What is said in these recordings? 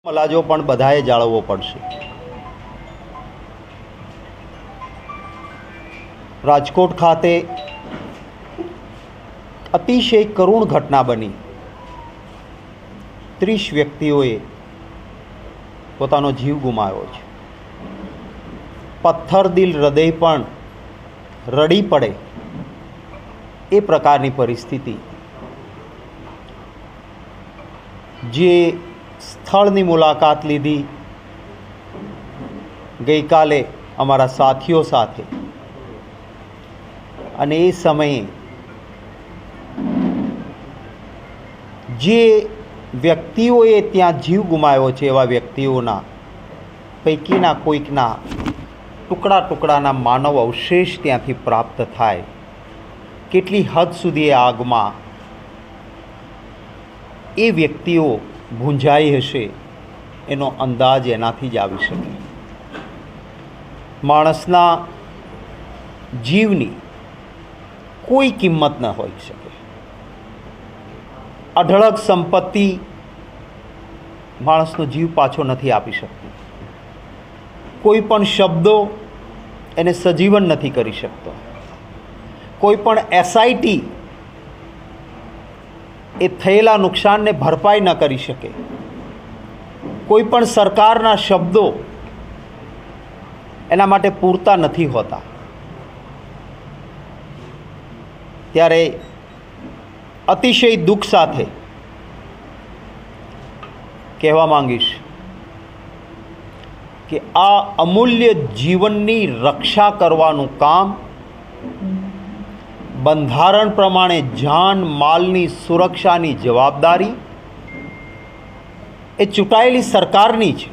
મલાજો પણ બધાએ જાળવવો પડશે. રાજકોટ ખાતે અતિશય કરુણ ઘટના બની. 30 વ્યક્તિઓએ પોતાનો જીવ ગુમાવ્યો છે. પથ્થરદિલ હૃદય પણ રડી પડે એ પ્રકારની પરિસ્થિતિ. જે સ્થળની મુલાકાત લીધી ગઈકાલે અમારા સાથીઓ સાથે, અને એ સમયે જે વ્યક્તિઓએ ત્યાં જીવ ગુમાવ્યો છે એવા વ્યક્તિઓના પૈકીના કોઈકના ટુકડાના માનવ અવશેષ ત્યાંથી પ્રાપ્ત થાય, કેટલી હદ સુધી એ આગમાં એ વ્યક્તિઓ ભૂંજાઈ હશે એનો અંદાજ એનાથી જ આવી શકે. માણસના જીવની કોઈ કિંમત ન હોઈ શકે. અઢળક સંપત્તિ માણસનો જીવ પાછો નથી આપી શકતી. કોઈ પણ શબ્દો એને સજીવન નથી કરી શકતો. કોઈ પણ એસઆઈટી એ થયેલા નુકસાનને ભરપાઈ ન કરી શકે. કોઈ પણ સરકારના શબ્દો એના માટે પૂરતા નથી હોતા. ત્યારે અતિશય દુઃખ સાથે કહેવા માંગીશ કે આ અમૂલ્ય જીવનની રક્ષા કરવાનું કામ બંધારણ પ્રમાણે જાન માલની સુરક્ષાની જવાબદારી એ ચૂંટાયેલી સરકારની છે.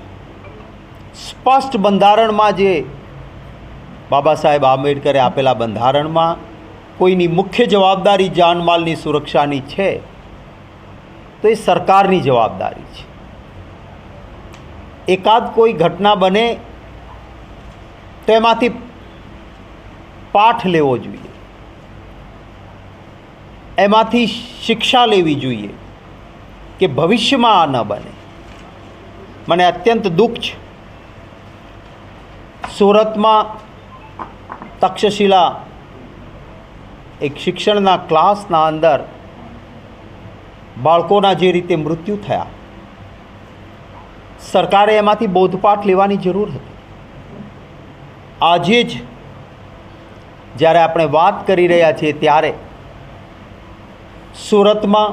સ્પષ્ટ બંધારણમાં જે બાબા સાહેબ આંબેડકરે આપેલા બંધારણમાં કોઈની મુખ્ય જવાબદારી જાનમાલની સુરક્ષાની છે, તો એ સરકારની જવાબદારી છે. એકાદ કોઈ ઘટના બને તો એમાંથી પાઠ લેવો જોઈએ, એમાંથી શિક્ષા લેવી જોઈએ કે ભવિષ્યમાં આ ન બને. મને અત્યંત દુઃખ છે. સુરતમાં તક્ષશિલા એક શિક્ષણના ક્લાસના અંદર બાળકોના જે રીતે મૃત્યુ થયા, સરકારે એમાંથી બોધપાઠ લેવાની જરૂર હતી. આજે જ જ્યારે આપણે વાત કરી રહ્યા છીએ ત્યારે સુરતમાં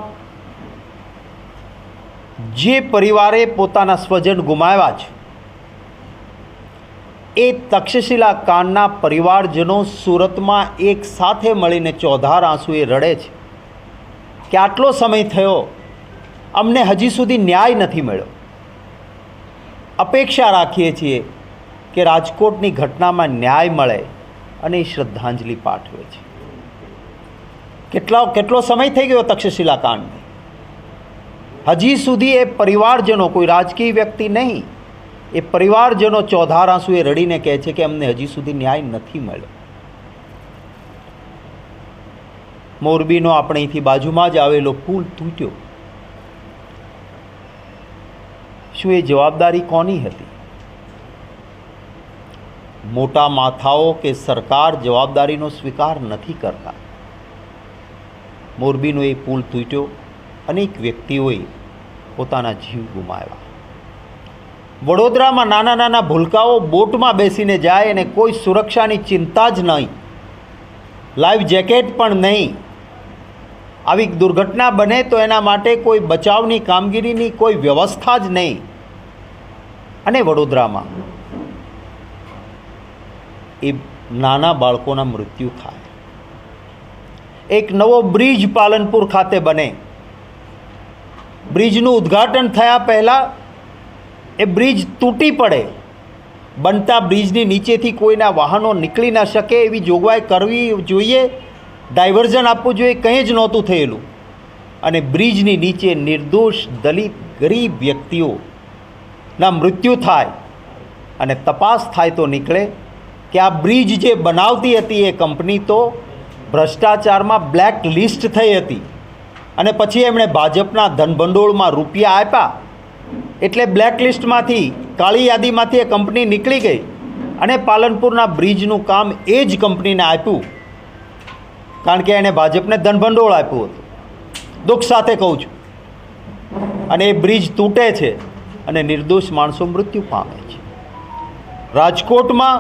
જે પરિવારે પોતાના સ્વજન ગુમાવ્યા છે એ તક્ષશિલા કાંડના પરિવારજનો સુરતમાં એક સાથે મળીને ચોધાર આંસુએ રડે છે કે આટલો સમય થયો, અમને હજી સુધી ન્યાય નથી મળ્યો. અપેક્ષા રાખીએ છીએ કે રાજકોટની ઘટનામાં ન્યાય મળે અને એ શ્રદ્ધાંજલિ પાઠવે છે. કેટલો સમય થઈ ગયો તક્ષશિલા કાંડને, હજી સુધી એ પરિવારજનો, કોઈ રાજકીય વ્યક્તિ નહીં, એ પરિવારજનો ચોધાર આંસુએ રડીને કહે છે કે અમને હજી સુધી ન્યાય નથી મળ્યો. મોરબીનો આપણે અહીંથી બાજુમાં જ આવેલો પુલ તૂટ્યો. શું એ જવાબદારી કોની હતી? મોટા માથાઓ કે સરકાર જવાબદારીનો સ્વીકાર નથી કરતા. મોરબીનો એ પુલ તૂટ્યો, અનેક વ્યક્તિઓએ પોતાના જીવ ગુમાવ્યા. વડોદરામાં નાના ભૂલકાઓ બોટમાં બેસીને જાય અને કોઈ સુરક્ષાની ચિંતા જ નહીં, લાઈફ જેકેટ પણ નહીં. આવી દુર્ઘટના બને તો એના માટે કોઈ બચાવની કામગીરીની કોઈ વ્યવસ્થા જ નહીં. અને વડોદરામાં એ નાના બાળકોના મૃત્યુ થાય. એક નવો બ્રિજ પાલનપુર ખાતે બને, બ્રિજનું ઉદ્ઘાટન થયા પહેલાં એ બ્રિજ તૂટી પડે, બનતા બ્રિજની નીચેથી કોઈના વાહનો નીકળી ન શકે એવી જોગવાઈ કરવી જોઈએ, ડાયવર્ઝન આપવું જોઈએ. કંઈ જ નહોતું થયેલું. અને બ્રિજની નીચે નિર્દોષ દલિત ગરીબ વ્યક્તિઓના મૃત્યુ થાય અને તપાસ થાય તો નીકળે કે આ બ્રિજ જે બનાવતી હતી એ કંપની તો ભ્રષ્ટાચારમાં બ્લેક લિસ્ટ થઈ હતી. અને પછી એમણે ભાજપના ધનભંડોળમાં રૂપિયા આપ્યા એટલે બ્લેકલિસ્ટમાંથી, કાળી યાદીમાંથી એ કંપની નીકળી ગઈ અને પાલનપુરના બ્રિજનું કામ એ જ કંપનીને આપ્યું, કારણ કે એણે ભાજપને ધનભંડોળ આપ્યું હતું. દુઃખ સાથે કહું છું. અને એ બ્રિજ તૂટે છે અને નિર્દોષ માણસો મૃત્યુ પામે છે. રાજકોટમાં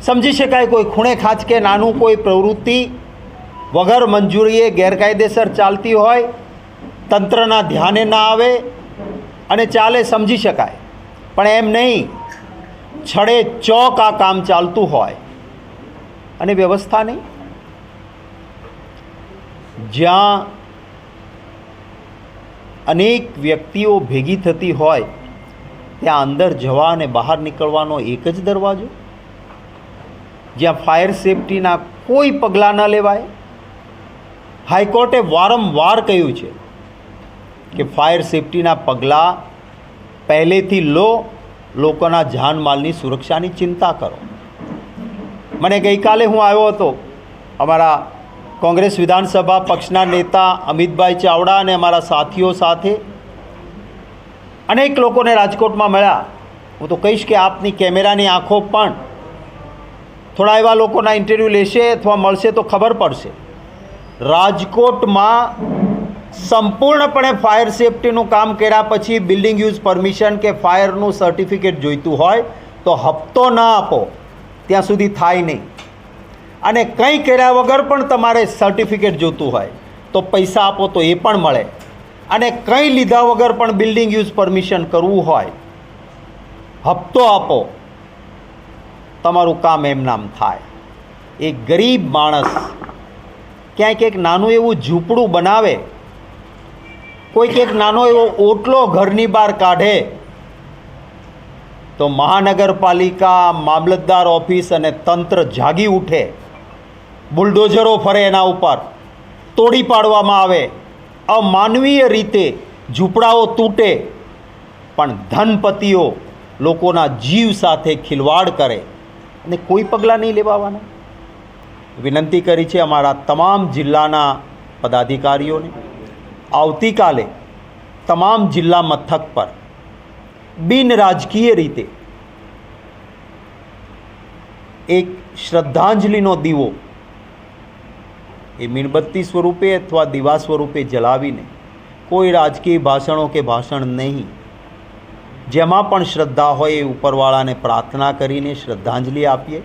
સમજી શકાય કોઈ ખૂણે ખાંચકે નાનું કોઈ પ્રવૃત્તિ વગર મંજૂરીએ ગેરકાયદેસર ચાલતી હોય, તંત્રના ધ્યાને ના આવે અને ચાલે, સમજી શકાય. પણ એમ નહીં, છડે ચોક આ કામ ચાલતું હોય અને વ્યવસ્થા નહીં. જ્યાં અનેક વ્યક્તિઓ ભેગી થતી હોય ત્યાં અંદર જવા અને બહાર નીકળવાનો એક જ દરવાજો, જ્યાં ફાયર સેફટીના કોઈ પગલાં ન લેવાય. હાઈકોર્ટે વારંવાર કહ્યું છે કે ફાયર સેફટીના પગલાં પહેલેથી લો, લોકોના જાનમાલની સુરક્ષાની ચિંતા કરો. મને ગઈકાલે હું આવ્યો હતો, અમારા કોંગ્રેસ વિધાનસભા પક્ષના નેતા અમિતભાઈ ચાવડા અને અમારા સાથીઓ સાથે અનેક લોકોને રાજકોટમાં મળ્યા. હું તો કહીશ કે આપની કેમેરાની આંખો પણ થોડા એવા લોકોના ઇન્ટરવ્યૂ લેશે અથવા મળશે તો ખબર પડશે. રાજકોટમાં સંપૂર્ણપણે ફાયર સેફટીનું કામ કર્યા પછી બિલ્ડિંગ યુઝ પરમિશન કે ફાયરનું સર્ટિફિકેટ જોઈતું હોય તો હપ્તો ના આપો ત્યાં સુધી થાય નહીં. અને કંઈ કર્યા વગર પણ તમારે સર્ટિફિકેટ જોતું હોય તો પૈસા આપો તો એ પણ મળે. અને કંઈ લીધા વગર પણ બિલ્ડિંગ યુઝ પરમિશન કરવું હોય, હપ્તો આપો, તમારું કામ એમ નામ થાય. એક ગરીબ માણસ ક્યાંક એક નાનું એવું ઝૂંપડું બનાવે, કોઈક એક નાનો એવો ઓટલો ઘરની બહાર કાઢે તો મહાનગરપાલિકા, મામલતદાર ઓફિસ અને તંત્ર જાગી ઉઠે, બુલડોઝરો ફરે એના ઉપર, તોડી પાડવામાં આવે, અમાનવીય રીતે ઝૂંપડાઓ તૂટે. પણ ધનપતિઓ લોકોના જીવ સાથે ખિલવાડ કરે અને કોઈ પગલાં નહીં લેવાના. વિનંતી કરી છે અમારા તમામ જિલ્લાના પદાધિકારીઓને, આવતીકાલે તમામ જિલ્લા મથક પર બિન રાજકીય રીતે એક શ્રદ્ધાંજલિનો દીવો એ મીણબત્તી સ્વરૂપે અથવા દીવા સ્વરૂપે જલાવીને, કોઈ રાજકીય ભાષણો કે ભાષણ નહીં, જેમાં પણ શ્રદ્ધા હોય એ ઉપરવાળાને પ્રાર્થના કરીને શ્રદ્ધાંજલિ આપીએ.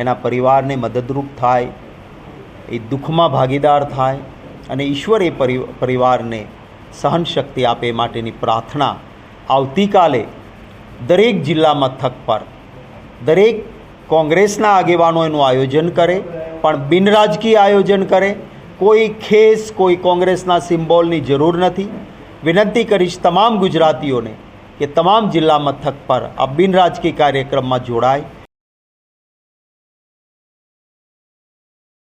એના પરિવારને મદદરૂપ થાય, એ દુઃખમાં ભાગીદાર થાય અને ઈશ્વર એ પરિવારને સહન શક્તિ આપે એ માટેની પ્રાર્થના આવતીકાલે દરેક જિલ્લા મથક પર દરેક કોંગ્રેસના આગેવાનો એનું આયોજન કરે, પણ બિનરાજકીય આયોજન કરે. કોઈ ખેસ, કોઈ કોંગ્રેસના સિમ્બોલની જરૂર નથી. વિનંતી કરીશ તમામ ગુજરાતીઓને કે તમામ જિલ્લા મથક પર આ બિનરાજકીય કાર્યક્રમમાં જોડાય.